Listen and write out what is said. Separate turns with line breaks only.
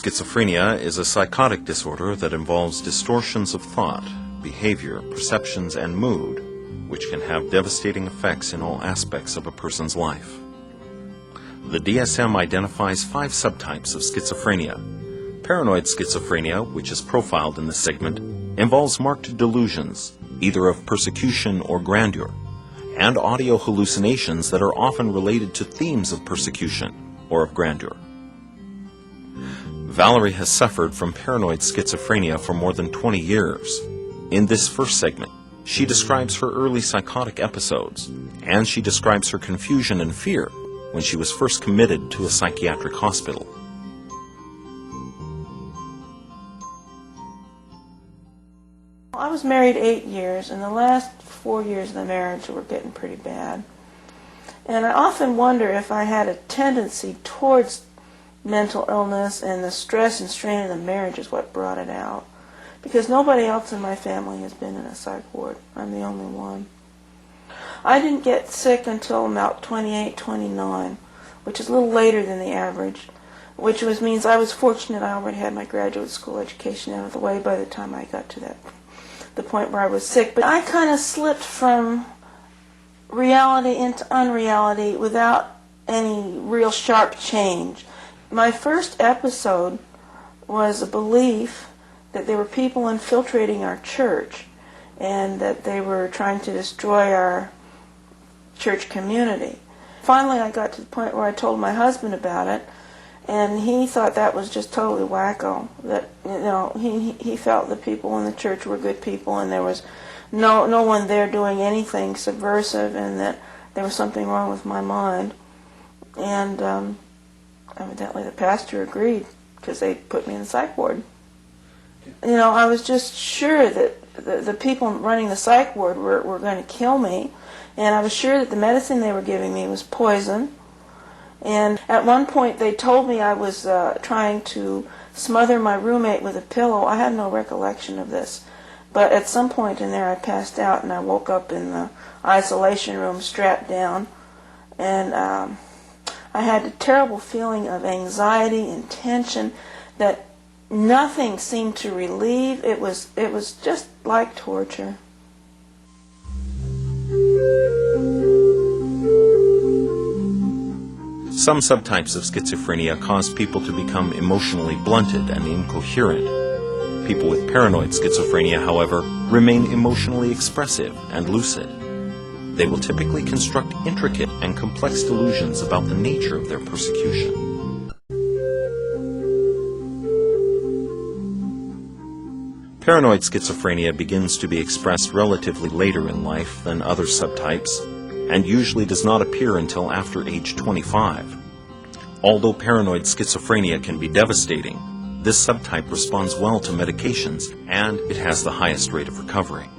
Schizophrenia is a psychotic disorder that involves distortions of thought, behavior, perceptions, and mood, which can have devastating effects in all aspects of a person's life. The DSM identifies 5 subtypes of schizophrenia. Paranoid schizophrenia, which is profiled in this segment, involves marked delusions, either of persecution or grandeur, and audio hallucinations that are often related to themes of persecution or of grandeur. Valerie has suffered from paranoid schizophrenia for more than 20 years. In this first segment, she describes her early psychotic episodes, and she describes her confusion and fear when she was first committed to a psychiatric hospital.
I was married 8 years, and the last 4 years of the marriage were getting pretty bad. And I often wonder if I had a tendency towards mental illness, and the stress and strain of the marriage is what brought it out. Because nobody else in my family has been in a psych ward. I'm the only one. I didn't get sick until about 28, 29, which is a little later than the average, which means I was fortunate I already had my graduate school education out of the way by the time I got to the point where I was sick. But I kind of slipped from reality into unreality without any real sharp change. My first episode was a belief that there were people infiltrating our church and that they were trying to destroy our church community. Finally, I got to the point where I told my husband about it, and he thought that was just totally wacko. That, you know, he felt the people in the church were good people, and there was no one there doing anything subversive, and that there was something wrong with my mind. And evidently the pastor agreed, because they put me in the psych ward. You know, I was just sure that the people running the psych ward were going to kill me, and I was sure that the medicine they were giving me was poison. And at one point they told me I was trying to smother my roommate with a pillow. I have no recollection of this, but at some point in there I passed out, and I woke up in the isolation room strapped down, and I had a terrible feeling of anxiety and tension that nothing seemed to relieve. It was just like torture.
Some subtypes of schizophrenia cause people to become emotionally blunted and incoherent. People with paranoid schizophrenia, however, remain emotionally expressive and lucid. They will typically construct intricate and complex delusions about the nature of their persecution. Paranoid schizophrenia begins to be expressed relatively later in life than other subtypes, and usually does not appear until after age 25. Although paranoid schizophrenia can be devastating, this subtype responds well to medications, and it has the highest rate of recovery.